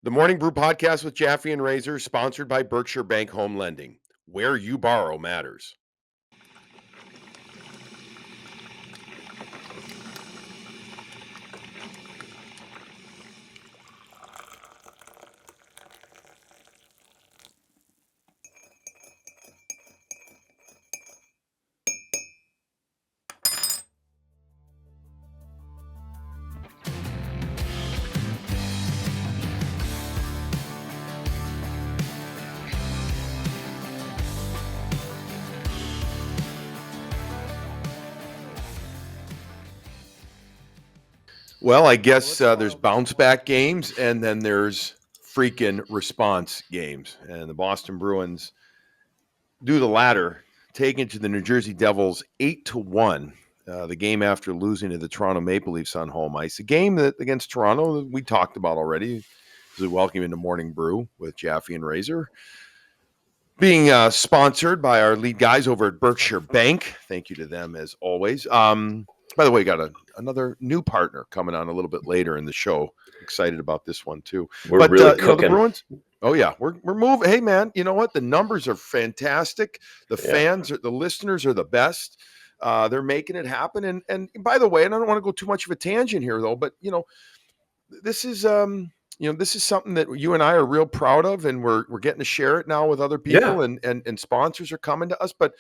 The Morning Brew podcast with Jaffe and Razor, sponsored by Berkshire Bank Home Lending. Where you borrow matters. Well, I guess there's bounce back games and then there's freaking response games. And the Boston Bruins do the latter, taking to the New Jersey Devils 8-1. The game after losing to the Toronto Maple Leafs on home ice. A game that against Toronto we talked about already. As we welcome into Morning Brew with Jaffe and Razor. Being sponsored by our lead guys over at Berkshire Bank. Thank you to them as always. By the way, got another new partner coming on a little bit later in the show. Excited about this one too. We're really cooking. The Bruins. Oh yeah, we're moving. Hey man, you know what? The numbers are fantastic. The fans, the listeners are the best. They're making it happen. And by the way, and I don't want to go too much of a tangent here though, but this is this is something that you and I are real proud of, and we're getting to share it now with other people, and sponsors are coming to us. But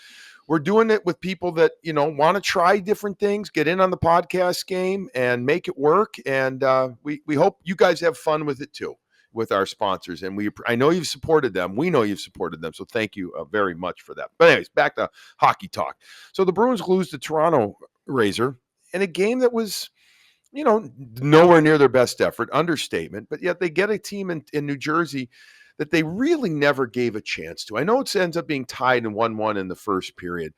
we're doing it with people that want to try different things, get in on the podcast game, and make it work. And we hope you guys have fun with it too, with our sponsors. And I know you've supported them. We know you've supported them, so thank you very much for that. But anyways, back to hockey talk. So the Bruins lose to Toronto, Razor, in a game that was nowhere near their best effort, understatement, but yet they get a team in New Jersey that they really never gave a chance to. I know it ends up being tied in 1-1 in the first period,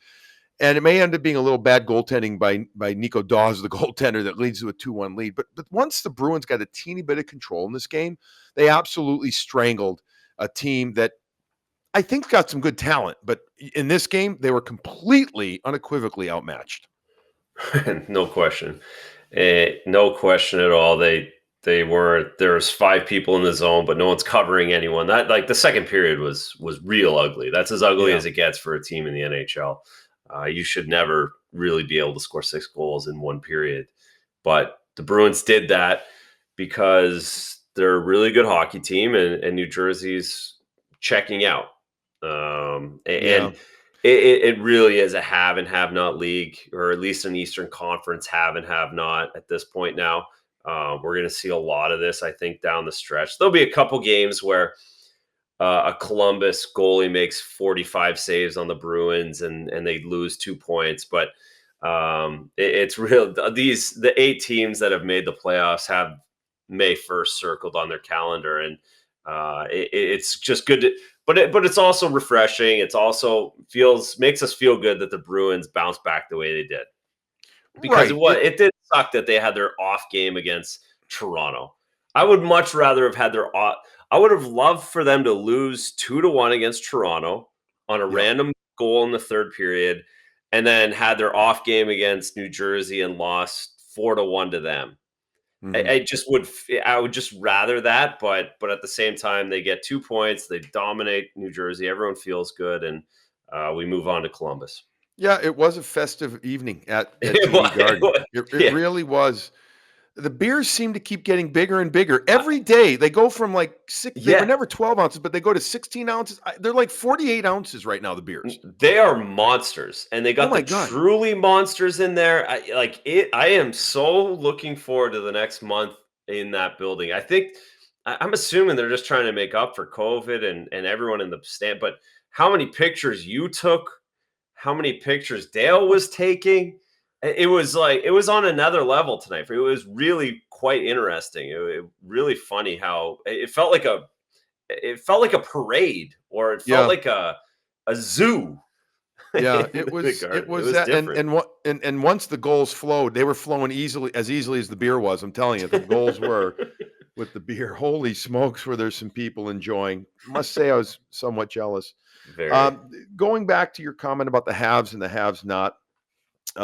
and it may end up being a little bad goaltending by Nico Dawes, the goaltender, that leads to a 2-1 lead. But once the Bruins got a teeny bit of control in this game, they absolutely strangled a team that I think got some good talent. But in this game, they were completely, unequivocally outmatched. No question. No question at all. They weren't. There's 5 people in the zone, but no one's covering anyone. That the second period was real ugly. That's as ugly as it gets for a team in the NHL. You should never really be able to score 6 goals in one period. But the Bruins did that because they're a really good hockey team, and New Jersey's checking out. It really is a have and have not league, or at least an Eastern Conference have and have not at this point now. We're going to see a lot of this, I think, down the stretch. There'll be a couple games where a Columbus goalie makes 45 saves on the Bruins and they lose 2 points. But it's real. The 8 teams that have made the playoffs have May 1st circled on their calendar. And it's just good to... But it's also refreshing. It's also makes us feel good that the Bruins bounced back the way they did. Because it did suck that they had their off game against Toronto. I would much rather have had their off. I would have loved for them to lose 2-1 against Toronto on a random goal in the third period, and then had their off game against New Jersey and lost 4-1 to them. Mm-hmm. I would just rather that, but at the same time, they get 2 points. They dominate New Jersey. Everyone feels good, and we move on to Columbus. Yeah, it was a festive evening at TD Garden. It really was. The beers seem to keep getting bigger and bigger every day. They go from like 6. They were never 12 ounces, but they go to 16 ounces. They're like 48 ounces right now. The beers. They are monsters, and they got truly monsters in there. I am so looking forward to the next month in that building. I'm assuming they're just trying to make up for COVID and everyone in the stand. But how many pictures you took? How many pictures Dale was taking? It was on another level tonight. It was really quite interesting. It really funny how it felt like a parade, or it felt like a zoo. Yeah, it was that. And once the goals flowed, they were flowing easily as the beer was. I'm telling you, the goals were with the beer. Holy smokes, were there some people enjoying? I must say I was somewhat jealous. Going back to your comment about the haves and the haves not.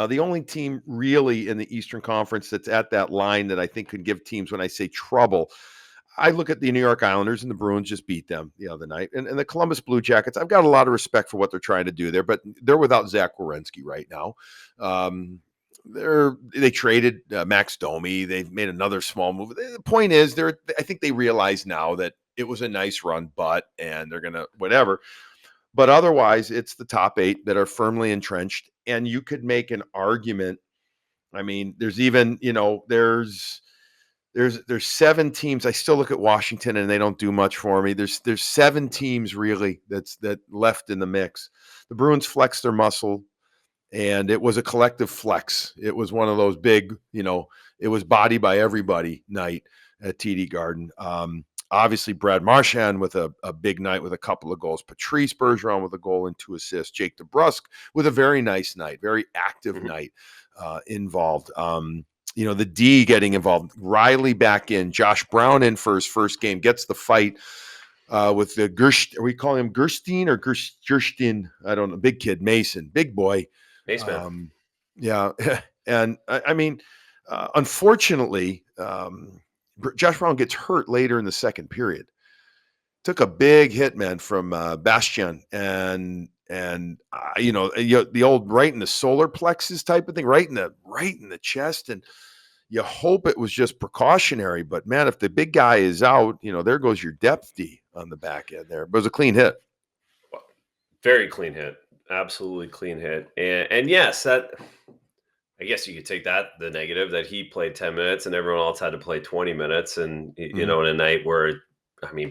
The only team really in the Eastern Conference that's at that line that I think could give teams, when I say trouble, I look at the New York Islanders, and the Bruins just beat them the other night. And the Columbus Blue Jackets, I've got a lot of respect for what they're trying to do there, but they're without Zach Werenski right now. They traded Max Domi. They've made another small move. The point is, I think they realize now that it was a nice run, and they're going to whatever. But otherwise, it's the top 8 that are firmly entrenched, and you could make an argument. I mean, there's even, there's 7 teams. I still look at Washington and they don't do much for me. There's 7 teams really that left in the mix. The Bruins flexed their muscle, and it was a collective flex. It was one of those big, it was body by everybody night at TD Garden. Obviously, Brad Marchand with a big night with a couple of goals. Patrice Bergeron with a goal and 2 assists. Jake DeBrusk with a very nice night, very active night involved. The D getting involved. Riley back in. Josh Brown in for his first game. Gets the fight with the Gerst. Are we calling him Gerstein or Gerstin? I don't know. Big kid, Mason. Big boy. Mason. Yeah. And I mean, unfortunately, Josh Brown gets hurt later in the second period. Took a big hit, man, from Bastian, and the old right in the solar plexus type of thing, right in the chest, and you hope it was just precautionary. But man, if the big guy is out, there goes your depth D on the back end there. But it was a clean hit. Very clean hit, absolutely clean hit, and yes, that. I guess you could take that, the negative, that he played 10 minutes and everyone else had to play 20 minutes. And, in a night where,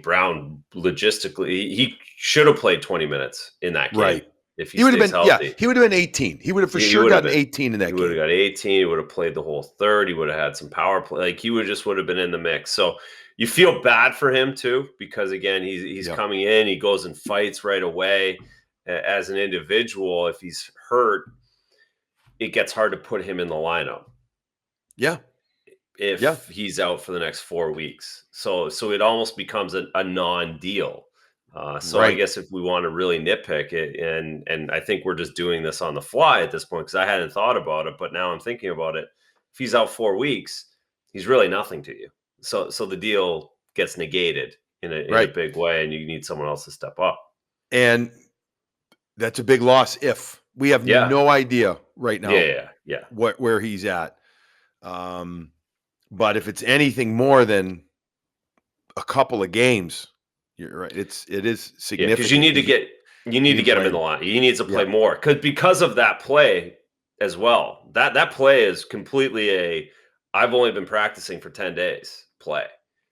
Brown logistically, he should have played 20 minutes in that game. Right. If he would have been healthy. Yeah, he would have been 18. He would have for sure gotten 18 in that game. He would have got 18. He would have played the whole third. He would have had some power play. Like, he would have been in the mix. So you feel bad for him too, because again, he's coming in, he goes and fights right away as an individual. If he's hurt, it gets hard to put him in the lineup. Yeah. If he's out for the next 4 weeks. So it almost becomes a non-deal. Right. I guess if we want to really nitpick it, and I think we're just doing this on the fly at this point, because I hadn't thought about it, but now I'm thinking about it. If he's out 4 weeks, he's really nothing to you. So the deal gets negated in a big way, and you need someone else to step up. And that's a big loss if we have no idea right now where he's at. But if it's anything more than a couple of games, you're right. It is significant. Because you need to get him in the line. He needs to play more because of that play as well. That play is completely I've only been practicing for 10 days play.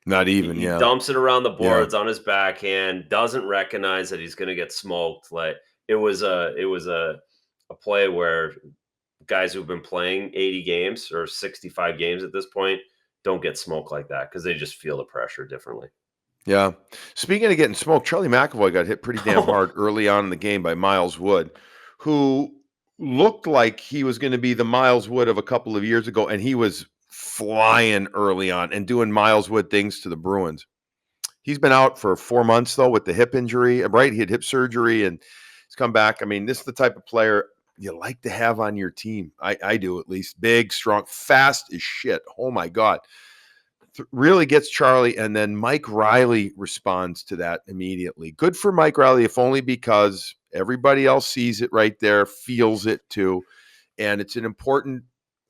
Not even, he dumps it around the boards on his backhand, doesn't recognize that he's going to get smoked. Like, it was a play where guys who've been playing 80 games or 65 games at this point don't get smoked like that, because they just feel the pressure differently. Yeah. Speaking of getting smoked, Charlie McAvoy got hit pretty damn hard early on in the game by Miles Wood, who looked like he was going to be the Miles Wood of a couple of years ago, and he was flying early on and doing Miles Wood things to the Bruins. He's been out for 4 months, though, with the hip injury, right? He had hip surgery, and he's come back. I mean, this is the type of player you like to have on your team. I do, at least. Big, strong, fast as shit. Oh, my God. Really gets Charlie, and then Mike Riley responds to that immediately. Good for Mike Riley, if only because everybody else sees it right there, feels it too, and it's an important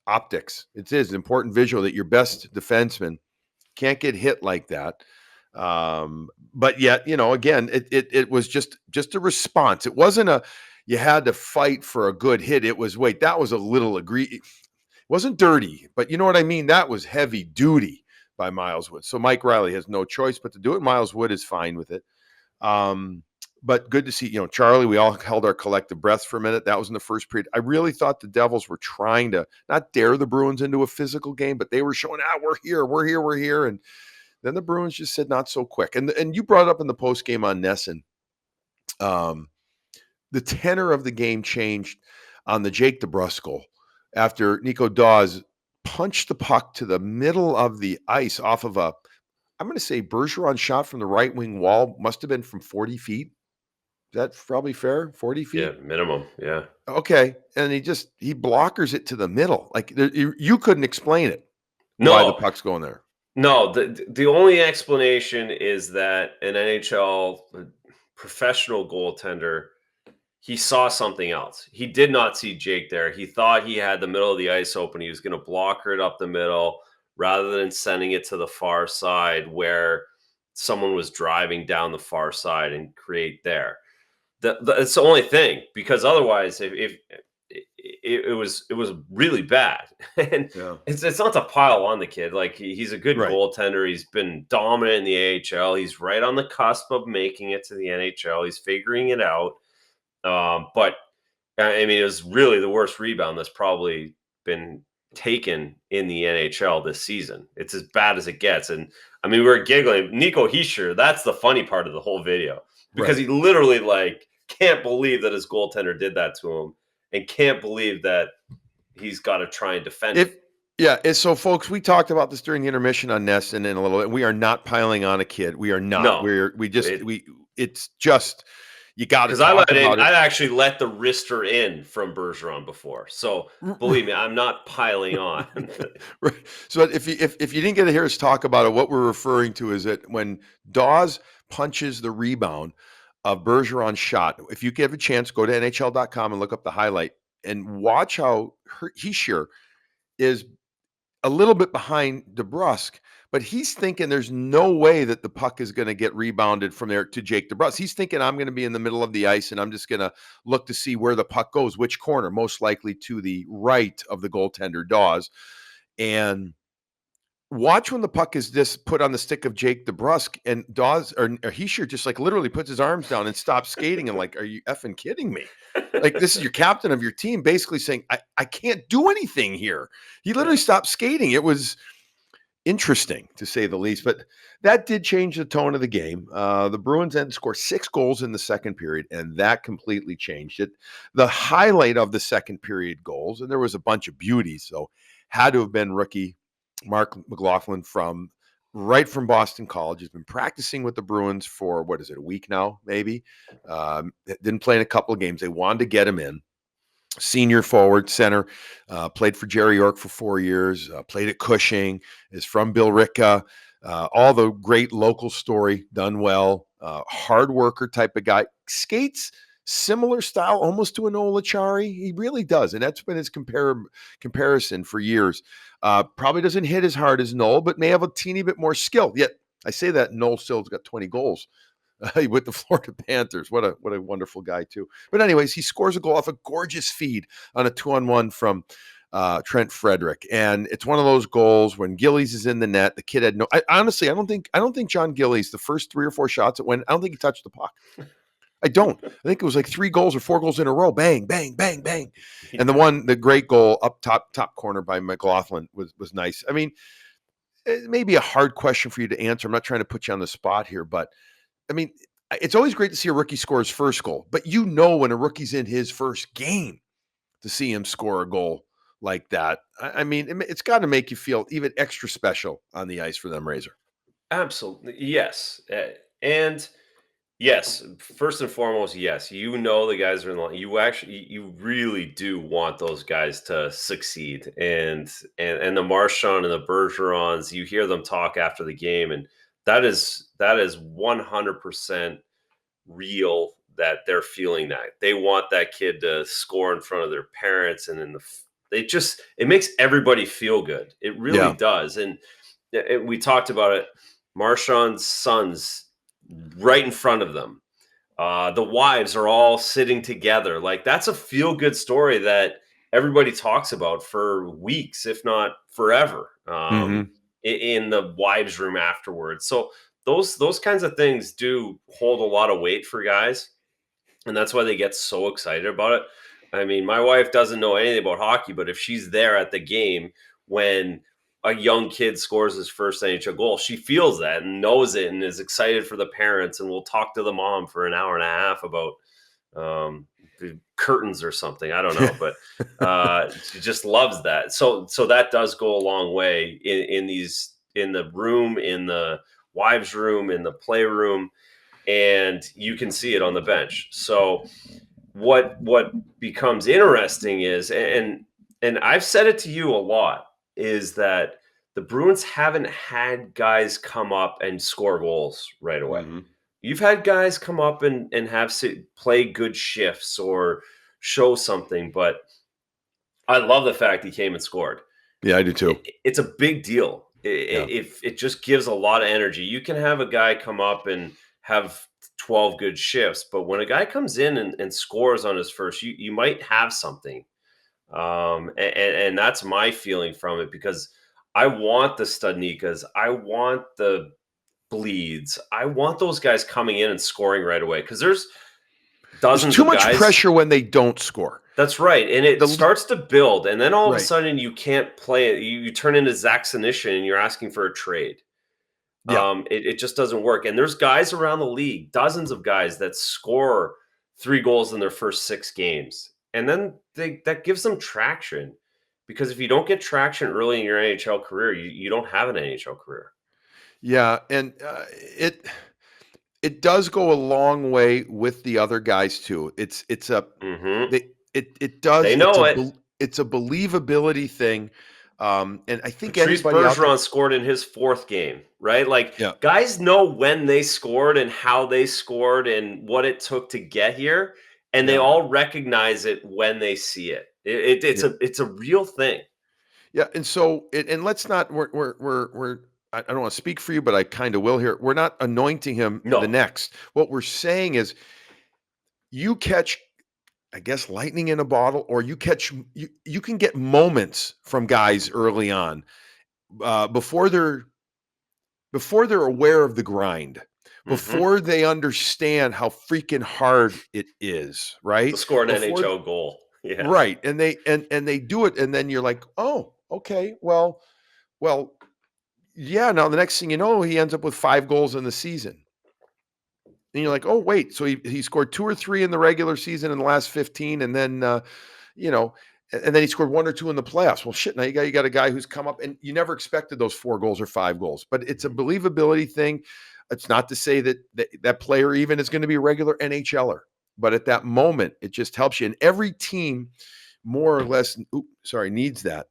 optics. It is an important visual that your best defenseman can't get hit like that. But yet, again, it was just a response. It wasn't you had to fight for a good hit. It was, that was a little It wasn't dirty, but you know what I mean? That was heavy duty by Miles Wood. So Mike Riley has no choice but to do it. Miles Wood is fine with it. But good to see, Charlie, we all held our collective breaths for a minute. That was in the first period. I really thought the Devils were trying to not dare the Bruins into a physical game, but they were showing, we're here. And then the Bruins just said, not so quick. And you brought up in the post game on Nesson, the tenor of the game changed on the Jake DeBrusk goal after Nico Dawes punched the puck to the middle of the ice off of I'm going to say Bergeron shot from the right wing wall. Must have been from 40 feet. Is that probably fair? 40 feet? Yeah, minimum. Yeah. Okay. And he blockers it to the middle. Like, you couldn't explain it. No. Why the puck's going there. No, the only explanation is that an NHL professional goaltender, he saw something else. He did not see Jake there. He thought he had the middle of the ice open. He was going to blocker it up the middle rather than sending it to the far side where someone was driving down the far side and create there. It's the only thing, because otherwise, if it was really bad, and Yeah. it's not to pile on the kid. Like, he's a good Right. goaltender. He's been dominant in the AHL. He's right on the cusp of making it to the NHL. He's figuring it out. But I mean, it was really the worst rebound that's probably been taken in the NHL this season. It's as bad as it gets. And I mean, we were giggling. Nico Hischier, that's the funny part of the whole video, because Right. he literally like can't believe that his goaltender did that to him, and can't believe that he's got to try and defend it. If Yeah, so folks, we talked about this during the intermission on Nest and in a little bit. We are not piling on a kid. We are not. No, It's just you got to because I talk let in, about it. I actually let the wrister in from Bergeron before. So believe me, I'm not piling on. Right. So if you didn't get to hear us talk about it, what we're referring to is that when Dawes punches the rebound of Bergeron's shot, if you give a chance, go to NHL.com and look up the highlight and watch how Hischier is a little bit behind DeBrusque, but he's thinking there's no way that the puck is going to get rebounded from there to Jake DeBrusque. He's thinking I'm going to be in the middle of the ice and I'm just going to look to see where the puck goes, which corner, most likely to the right of the goaltender Dawes. And watch when the puck is just put on the stick of Jake DeBrusque and Dawes or Hischier just like literally puts his arms down and stops skating and like, are you effing kidding me? Like, this is your captain of your team basically saying, I can't do anything here. He literally stopped skating. It was interesting to say the least, but that did change the tone of the game. The Bruins then scored 6 goals in the second period, and that completely changed it. The highlight of the second period goals, and there was a bunch of beauties, so had to have been rookie Marc McLaughlin from Boston College. Has been practicing with the Bruins for what is it, a week now, maybe. Didn't play in a couple of games. They wanted to get him in. Senior forward center, played for Jerry York for 4 years, played at Cushing, is from Billerica. All the great local story, done well, hard worker type of guy. Skates similar style almost to an Olachari. He really does. And that's been his comparison for years. Probably doesn't hit as hard as Noel, but may have a teeny bit more skill. Yet I say that Noel still's got 20 goals with the Florida Panthers. What a wonderful guy too. But anyways, he scores a goal off a gorgeous feed on a 2-on-1 from Trent Frederick, and it's one of those goals when Gillies is in the net. The kid had no. Honestly, I don't think John Gillies, the first 3 or 4 shots it went, I don't think he touched the puck. I don't. I think it was like 3 goals or 4 goals in a row. Bang, bang, bang, bang. And the great goal up top corner by McLaughlin was nice. I mean, it may be a hard question for you to answer. I'm not trying to put you on the spot here, but I mean, it's always great to see a rookie score his first goal, but when a rookie's in his first game to see him score a goal like that, I mean, it's got to make you feel even extra special on the ice for them, Razor. Absolutely. Yes. And yes, first and foremost, yes, the guys are in the line. You really do want those guys to succeed. And the Marchand and the Bergerons, you hear them talk after the game, and that is 100% real, that they're feeling that. They want that kid to score in front of their parents, and it makes everybody feel good. It really Yeah. does. And we talked about it. Marchand's sons right in front of them. The wives are all sitting together. Like, that's a feel good story that everybody talks about for weeks, if not forever, Mm-hmm. in the wives' room afterwards. So those kinds of things do hold a lot of weight for guys, and that's why they get so excited about it. I mean, my wife doesn't know anything about hockey, but if she's there at the game when a young kid scores his first NHL goal, she feels that and knows it and is excited for the parents, and will talk to the mom for an hour and a half about the curtains or something. I don't know, but she just loves that. So that does go a long way in the room, in the wives' room, in the playroom, and you can see it on the bench. So what becomes interesting is, and I've said it to you a lot, is that the Bruins haven't had guys come up and score goals right away. Mhm. You've had guys come up and have play good shifts or show something, but I love the fact he came and scored. Yeah, I do too. It's a big deal. Yeah. If it just gives a lot of energy. You can have a guy come up and have 12 good shifts, but when a guy comes in and scores on his first, you might have something. And that's my feeling from it, because I want the Studnikas, I want the Bleeds, I want those guys coming in and scoring right away, because there's There's dozens too of much guys. pressure when they don't score. That's right, and it The starts to build, and then all of a Right. sudden you can't play it. You turn into Zach Senyshyn and you're asking for a trade. Yeah. It just doesn't work. And there's guys around the league, dozens of guys that score 3 goals in their first 6 games, and then that gives them traction, because if you don't get traction early in your NHL career, you don't have an NHL career. Yeah, and it does go a long way with the other guys too. It's a Mhm. they it does They know it. it's a believability thing. And I think Patrice anybody out there, Bergeron scored in his 4th game, right? Like, yeah, guys know when they scored and how they scored and what it took to get here, and they yeah, all recognize it when they see it. It's yeah, a real thing. yeah. And so and let's not we're I don't want to speak for you, but I kind of will here. We're not anointing him the No, next. What we're saying is you catch, I guess, lightning in a bottle, or you can get moments from guys early on, before they're aware of the grind, mhm, before they understand how freaking hard it is, to right? score an Before NHL goal. Yes. Right, and they do it, and then you're like, "Oh, okay, well, yeah." Now the next thing you know, he ends up with 5 goals in the season. And you're like, "Oh, wait, so he scored 2 or 3 in the regular season in the last 15, and then, you know, and then he scored 1 or 2 in the playoffs." Well, shit, now you got a guy who's come up, and you never expected those 4 goals or 5 goals, but it's a believability thing. It's not to say that player even is gonna be a regular NHLer, but at that moment, it just helps you, and every team more or less, needs that,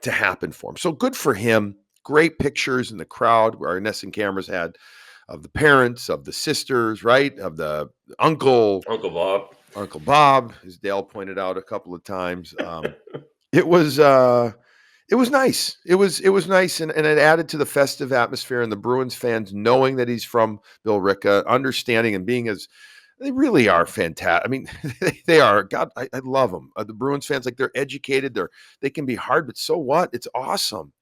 to happen for him. So good for him. Great pictures in the crowd where our Nesson cameras had of the parents, of the sisters, right? Of the uncle, Uncle Bob. Uncle Bob, as Dale pointed out a couple of times. It was it was nice. It was nice, and it added to the festive atmosphere, and the Bruins fans knowing that he's from Billerica, understanding and being as they really are fantastic. I mean, they are. God, I love them. The Bruins fans, like, they're educated. They can be hard, but so what? It's awesome.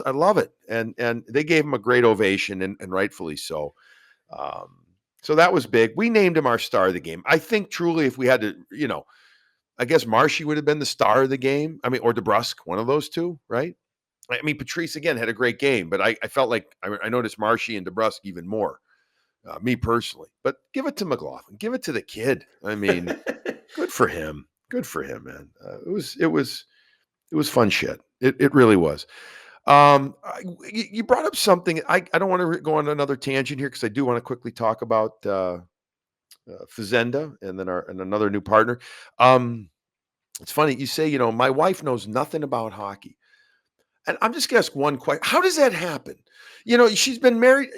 I love it, and they gave him a great ovation, and rightfully so. Um, so that was big. We named him our star of the game. I think truly, if we had to, I guess Marshy would have been the star of the game. I mean, or DeBrusk, one of those two, right? I mean, Patrice again had a great game, but I felt like I noticed Marshy and DeBrusk even more, me personally. But give it to McLaughlin, give it to the kid. I mean, good for him. Good for him, man. It was fun shit. It really was. You brought up something. I don't want to go on another tangent here because I do want to quickly talk about Fazenda and then another new partner. Um, it's funny you say, my wife knows nothing about hockey, and I'm just gonna ask one question: how does that happen? She's been married.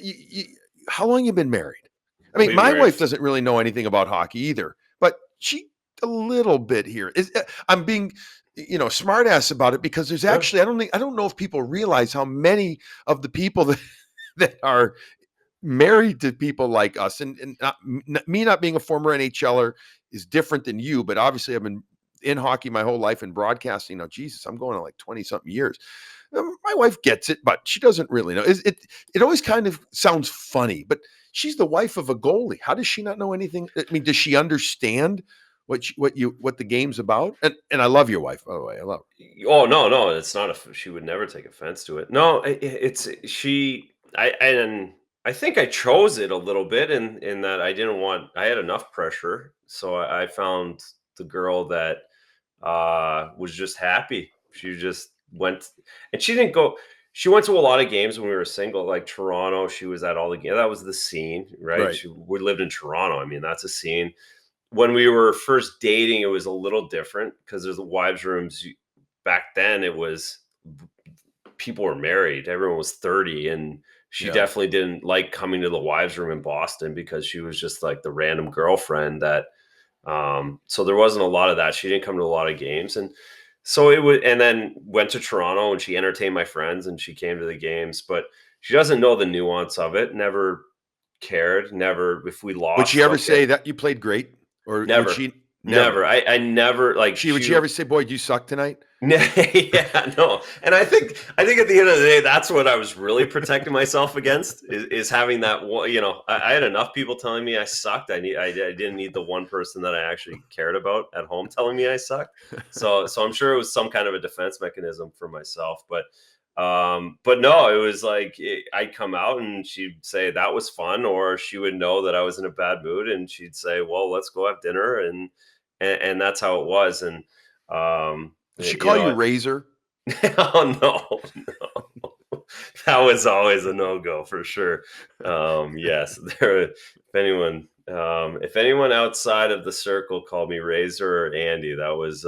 How long you been married? I mean, We've been my married. wife doesn't really know anything about hockey either, but she a little bit here. I'm being, smart ass about it because there's Yeah. actually I don't know if people realize how many of the people that that are married to people like us, and me not being a former NHLer is different than you, but obviously I've been in hockey my whole life and broadcasting now. Jesus, I'm going on like 20 something years. My wife gets it, but she doesn't really know. It always kind of sounds funny, but she's the wife of a goalie. How does she not know anything? I mean, does she understand what the game's about? And I love your wife, by the way. I love her. Oh, no, no, it's not she would never take offense to it. No, it's she and I think I chose it a little bit in that I had enough pressure, so I found the girl that was just happy. She just went, and she went to a lot of games when we were single, like Toronto. She was at all the games. That was the scene, right? Right. We lived in Toronto. I mean, that's a scene. When we were first dating, it was a little different because there's the wives' rooms. Back then, it was people were married. Everyone was 30, and she definitely didn't like coming to the wives' room in Boston because she was just like the random girlfriend that. So there wasn't a lot of that. She didn't come to a lot of games, and so it would. And then went to Toronto, and she entertained my friends, and she came to the games, but she doesn't know the nuance of it. Never cared. Never. If we lost, would she ever okay, say that you played great, or would never, she never? never. I never like Would she ever say, "Boy, you suck tonight"? Yeah, no. And I think at the end of the day, that's what I was really protecting myself against is having that one. I had enough people telling me I sucked. I didn't need the one person that I actually cared about at home telling me I sucked. So I'm sure it was some kind of a defense mechanism for myself. But no, it was like I'd come out and she'd say that was fun, or she would know that I was in a bad mood and she'd say, "Well, let's go have dinner," and that's how it was. And Did she call you Razor? oh no, that was always a no-go for sure. Yes, if anyone outside of the circle called me Razor or Andy, that was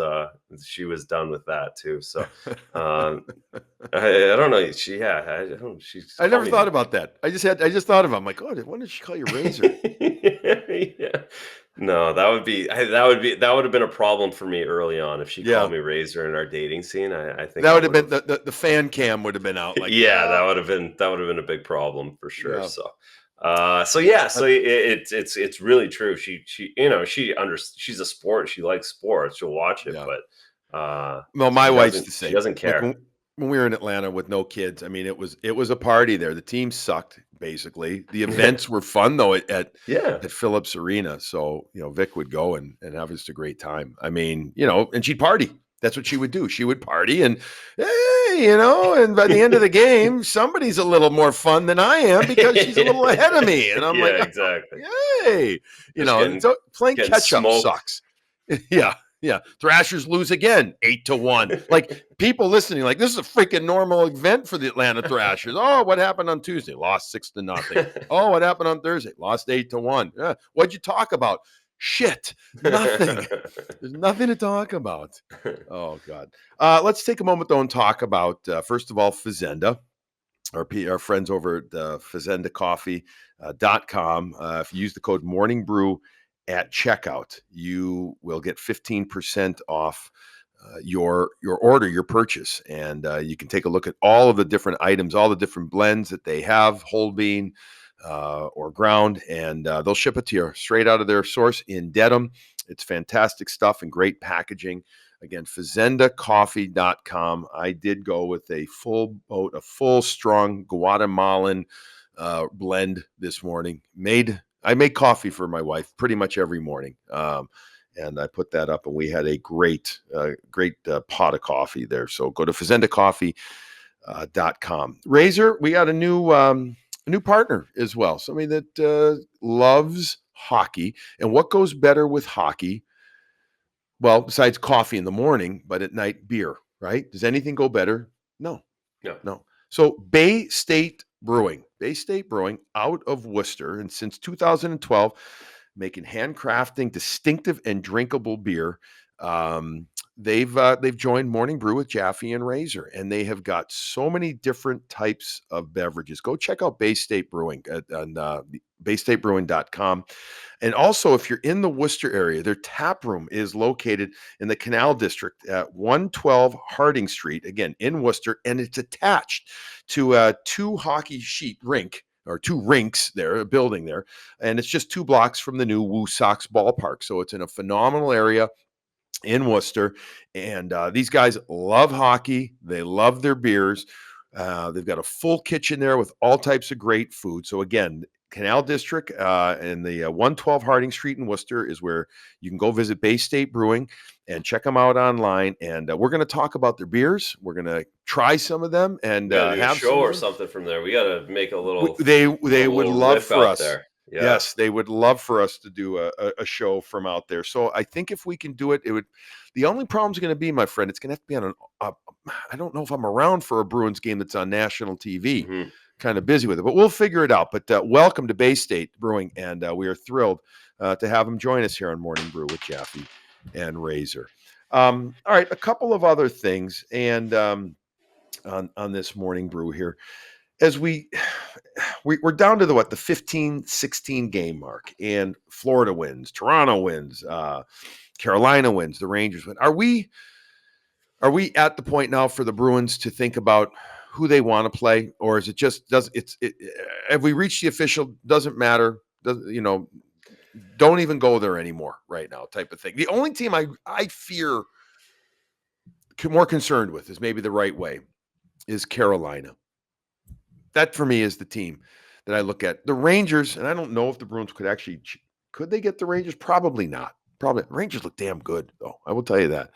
she was done with that too. So I don't know. I never thought about that. I just thought of it. I'm like, oh, when did she call you Razor? Yeah. No, that would have been a problem for me early on if she called me Razor in our dating scene. I think that would have been the fan cam would have been out. Like, yeah, that would have been a big problem for sure. Yeah. So it's really true. She's a sport. She likes sports. She'll watch it, but well, my wife's the same. She doesn't care. Like when we were in Atlanta with no kids, I mean, it was a party there. The team sucked basically. The events were fun though at Phillips Arena. So Vic would go and have just a great time. I mean, and she'd party. That's what she would do. She would party and and by the end of the game, somebody's a little more fun than I am because she's a little ahead of me. And I'm like, exactly. Hey, so playing catch up sucks. Yeah. Thrashers lose again, 8-1. Like people listening, like this is a freaking normal event for the Atlanta Thrashers. Oh, what happened on Tuesday? Lost 6-0. Oh, what happened on Thursday? Lost 8-1. What'd you talk about? Shit, nothing. There's nothing to talk about. Oh God. Let's take a moment though and talk about first of all Fazenda, our friends over at FazendaCoffee.com. If you use the code Morning Brew at checkout, you will get 15% off your order, your purchase, and you can take a look at all of the different items, all the different blends that they have, whole bean or ground, and they'll ship it to you straight out of their source in Dedham. It's fantastic stuff and great packaging. Again, FazendaCoffee.com. I did go with a full strong Guatemalan blend this morning. I make coffee for my wife pretty much every morning. And I put that up and we had a great pot of coffee there. So go to FazendaCoffee.com. Razor, we got a new partner as well. Somebody that loves hockey. And what goes better with hockey? Well, besides coffee in the morning, but at night, beer, right? Does anything go better? No. So Bay State Brewing out of Worcester. And since 2012, making handcrafting distinctive and drinkable beer. They've joined Morning Brew with Jaffe and Razor, and they have got so many different types of beverages. Go check out Bay State Brewing on baystatebrewing.com. And also, if you're in the Worcester area, their tap room is located in the Canal District at 112 Harding Street, again, in Worcester, and it's attached to a two rinks there, a building there. And it's just 2 blocks from the new Woo Sox ballpark. So it's in a phenomenal area in Worcester. And these guys love hockey. They love their beers. They've got a full kitchen there with all types of great food. So again, Canal District and the 112 Harding Street in Worcester is where you can go visit Bay State Brewing and check them out online. And we're going to talk about their beers. We're going to try some of them and have a show or something from there. We got to make a little. They would love for us. There. Yeah. Yes, they would love for us to do a show from out there. So I think if we can do it, the only problem is going to be, my friend, it's going to have to be on I don't know if I'm around for a Bruins game that's on national TV. Mm-hmm. Kind of busy with it, but we'll figure it out. But welcome to Bay State Brewing, and we are thrilled to have them join us here on Morning Brew with Jaffe and Razor. All right, a couple of other things, and on this morning brew here. As we're down to the 15-16 game mark, and Florida wins, Toronto wins, Carolina wins, the Rangers win. Are we at the point now for the Bruins to think about who they want to play, or is it just have we reached the official, doesn't matter, don't even go there anymore right now type of thing? The only team I fear more concerned with is maybe the right way is Carolina. That for me is the team that I look at. The Rangers, and I don't know if the Bruins could they get the Rangers? Probably not. Probably. Rangers look damn good though. I will tell you that.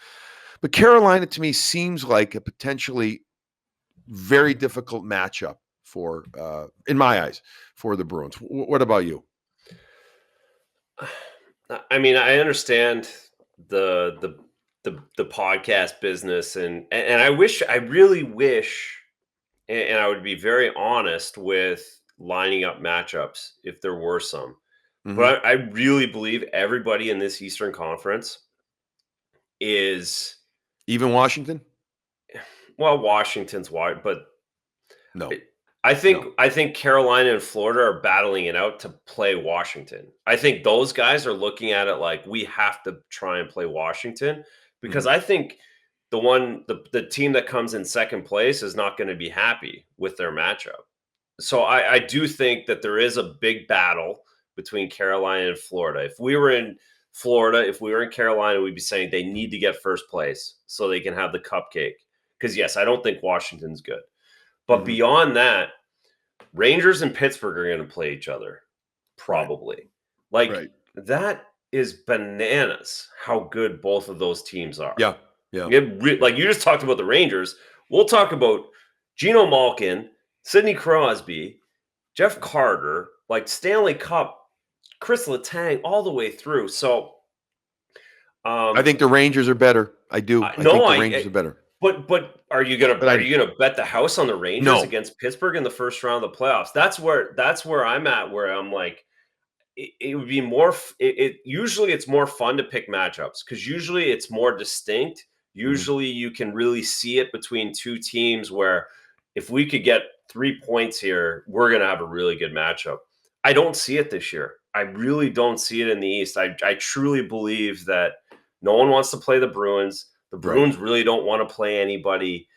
But Carolina to me seems like a potentially very difficult matchup for, in my eyes, for the Bruins. What about you? I mean, I understand the podcast business, and I really wish, and I would be very honest with lining up matchups if there were some. Mm-hmm. But I really believe everybody in this Eastern Conference is even Washington. Well, Washington's wide, but no. I think Carolina and Florida are battling it out to play Washington. I think those guys are looking at it like we have to try and play Washington, because I think the team that comes in second place is not going to be happy with their matchup. So I do think that there is a big battle between Carolina and Florida. If we were in Florida, if we were in Carolina, we'd be saying they need to get first place so they can have the cupcake. Because yes, I don't think Washington's good. But beyond that, Rangers and Pittsburgh are going to play each other, probably. That is bananas how good both of those teams are. Yeah. Like you just talked about the Rangers. We'll talk about Geno Malkin, Sidney Crosby, Jeff Carter, like Stanley Cup, Chris Letang, all the way through. So I think the Rangers are better. I do. I think the Rangers are better. But are you gonna bet the house on the Rangers against Pittsburgh in the first round of the playoffs? That's where I'm at. Where I'm like, it would be more. Usually it's more fun to pick matchups because usually it's more distinct. Usually you can really see it between two teams. Where if we could get 3 points here, we're gonna have a really good matchup. I don't see it this year. I really don't see it in the East. I truly believe that no one wants to play the Bruins. The Bruins really don't want to play anybody.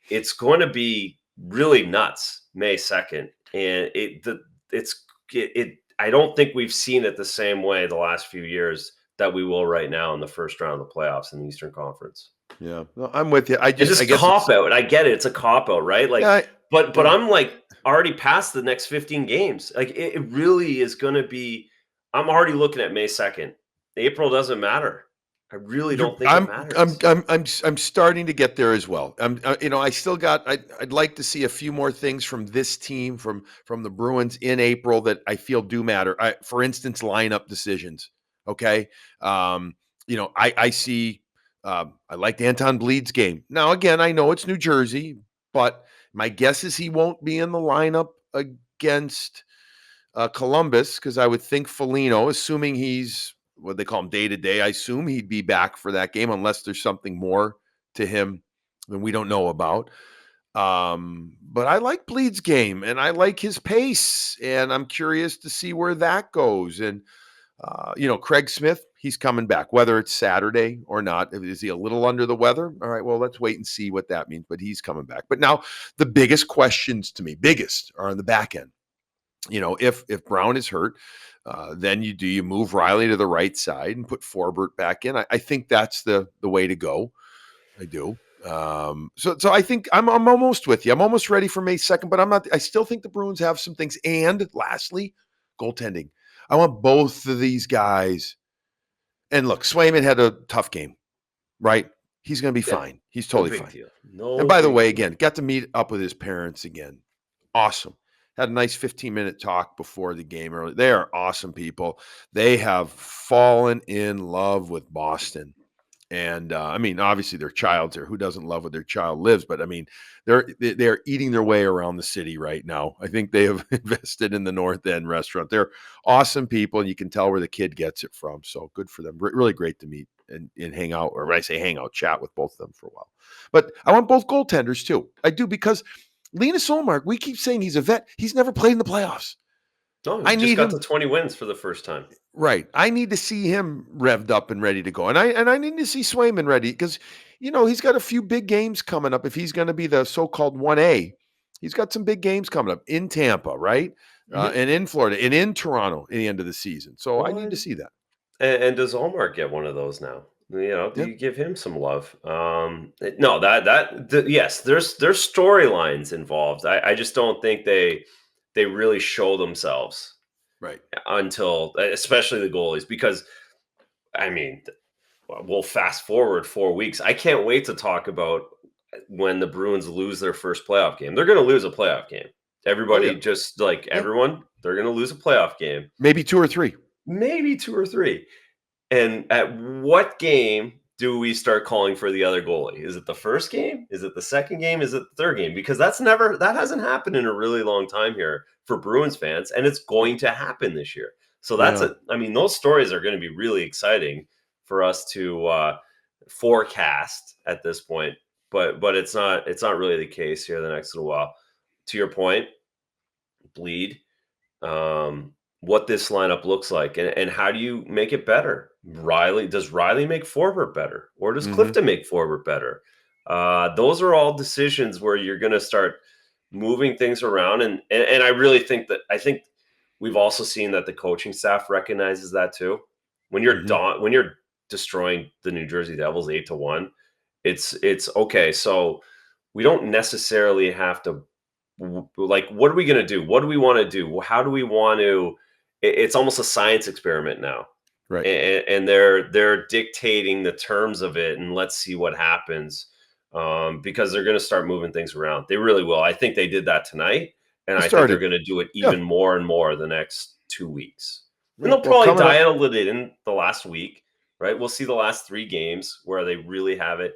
It's going to be really nuts May 2nd. And I don't think we've seen it the same way the last few years that we will right now in the first round of the playoffs in the Eastern Conference. Yeah. No, I'm with you. It's just a cop-out. I get it. It's a cop-out, right? Like, but I'm like already past the next 15 games. Like it really is going to be, I'm already looking at May 2nd. April doesn't matter. I really don't think it matters. I'm starting to get there as well. I still got. I'd like to see a few more things from this team, from the Bruins in April that I feel do matter. For instance, lineup decisions. Okay, I see. I liked Anton Bleed's game. Now, again, I know it's New Jersey, but my guess is he won't be in the lineup against Columbus because I would think Foligno, assuming he's what they call him day-to-day, I assume he'd be back for that game unless there's something more to him than we don't know about. But I like Bleed's game, and I like his pace, and I'm curious to see where that goes. And, Craig Smith, he's coming back, whether it's Saturday or not. Is he a little under the weather? All right, well, let's wait and see what that means, but he's coming back. But now the biggest questions to me, are on the back end. If Brown is hurt, then you move Riley to the right side and put Forbort back in. I think that's the way to go. I do. So I think I'm almost with you. I'm almost ready for May 2nd, but I'm not. I still think the Bruins have some things. And lastly, goaltending. I want both of these guys. And look, Swayman had a tough game, right? He's going to be fine. He's totally fine. And by the way, again, got to meet up with his parents again. Awesome. Had a nice 15-minute talk before the game early. They are awesome people. They have fallen in love with Boston. And obviously their child's there. Who doesn't love where their child lives? But they're eating their way around the city right now. I think they have invested in the North End restaurant. They're awesome people, and you can tell where the kid gets it from. So good for them. Really great to meet and hang out, or when I say hang out, chat with both of them for a while. But I want both goaltenders too. I do, because Linus Ullmark, we keep saying he's a vet. He's never played in the playoffs. No, he I just need got him. to 20 wins for the first time. Right. I need to see him revved up and ready to go. And I need to see Swayman ready, because, he's got a few big games coming up. If he's going to be the so-called 1A, he's got some big games coming up in Tampa, right? And in Florida and in Toronto at the end of the season. So I need to see that. And does Allmark get one of those now? Do Yeah. you give him some love? No, yes, there's storylines involved. I just don't think they really show themselves Right. until, especially the goalies, because I mean, we'll fast forward 4 weeks. I can't wait to talk about when the Bruins lose their first playoff game. They're going to lose a playoff game. Everybody, just like everyone, they're going to lose a playoff game. Maybe 2 or 3. Maybe 2 or 3. And at what game do we start calling for the other goalie? Is it the first game? Is it the second game? Is it the third game? Because that hasn't happened in a really long time here for Bruins fans, and it's going to happen this year. So those stories are going to be really exciting for us to forecast at this point. But it's not really the case here the next little while. To your point, bleed. What this lineup looks like, and how do you make it better? Does Riley make forward better, or does Clifton make forward better? Those are all decisions where you're going to start moving things around, and I really think we've also seen that the coaching staff recognizes that too. When you're destroying the New Jersey Devils 8-1, it's okay. So we don't necessarily have to, like, what are we going to do? What do we want to do? How do we want to? It's almost a science experiment now, right? And they're dictating the terms of it, and let's see what happens, because they're going to start moving things around. They really will. I think they did that tonight, and I think they're going to do it even more and more the next 2 weeks. And they'll probably dial it in the last week, right? We'll see the last 3 games where they really have it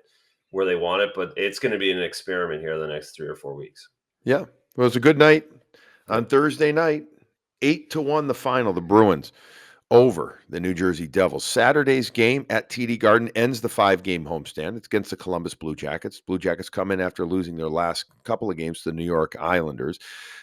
where they want it, but it's going to be an experiment here the next 3 or 4 weeks. Yeah, well, it was a good night on Thursday night. 8-1 the final. The Bruins over the New Jersey Devils. Saturday's game at TD Garden ends the 5-game homestand. It's against the Columbus Blue Jackets. Blue Jackets come in after losing their last couple of games to the New York Islanders.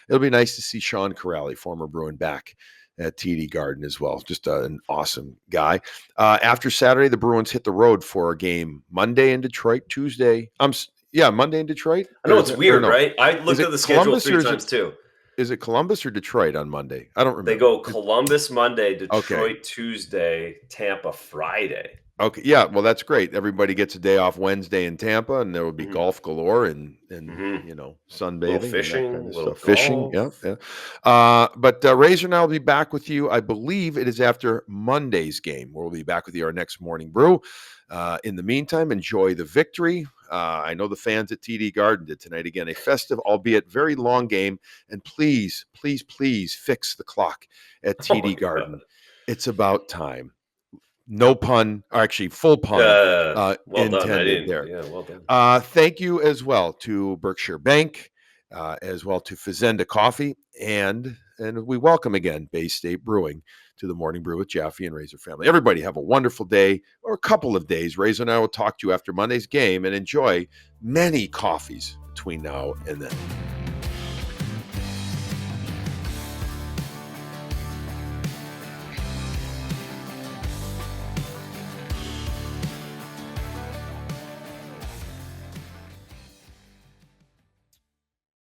It'll be nice to see Sean Corrali, former Bruin, back at TD Garden as well. Just an awesome guy. After Saturday, the Bruins hit the road for a game Monday in Detroit, Tuesday. Monday in Detroit. I know it's weird, right? I looked at the schedule 3 times too. Is it Columbus or Detroit on Monday? I don't remember. They go Columbus Monday, Detroit Tuesday, Tampa Friday. Okay, yeah, well, that's great. Everybody gets a day off Wednesday in Tampa, and there will be golf galore and sunbathing, fishing, and that kind of little stuff. Fishing, yeah. But Razor and I will be back with you. I believe it is after Monday's game, where we'll be back with you our next morning brew. In the meantime, enjoy the victory. I know the fans at TD Garden did tonight. Again, a festive, albeit very long game. And please, please, please fix the clock at TD Garden. God. It's about time. No pun, or actually full pun well intended done. there. Yeah, well done. Thank you as well to Berkshire Bank, as well to Fazenda Coffee, and we welcome again Bay State Brewing to the Morning Brew with Jaffe and Razor family. Everybody have a wonderful day or a couple of days. Razor and I will talk to you after Monday's game, and enjoy many coffees between now and then.